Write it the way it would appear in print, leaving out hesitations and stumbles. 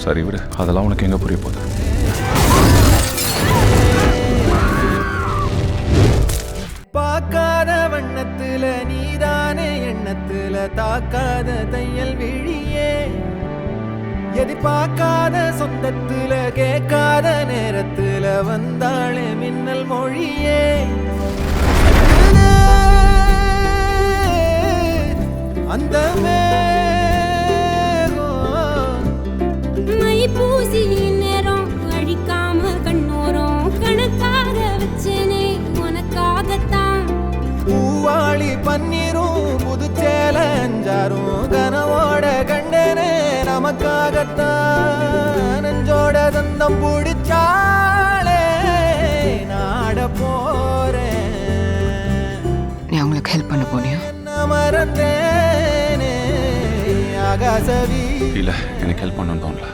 சரி விடு, அதெல்லாம் உனக்கு எங்கே புரிய போகுது? பார்க்காத வண்ணத்துல நீதானே எண்ணத்துல தாக்காத தையல் விழியே, எதிர்பார்க்காத சொந்தத்துல கேட்காத நேரத்துல வந்தாளே மின்னல் மொழியே. அந்த பூசி நேரம் அழிக்காம கண்ணோரம் கணக்காக வச்சனே உனக்காகத்தான். பூவாளி பன்னீரும் புதுச்சேல அஞ்சாரும் கனவோட கண்டனே நமக்காகத்தான். நெஞ்சோட தந்தம் பிடிச்சாலே நாட போறேன். நீ அவங்களுக்கு ஹெல்ப் பண்ண போனியா? மறந்தேனே ஆகாசவி. இல்லை, எனக்கு ஹெல்ப் பண்ணணும்னு தோணல.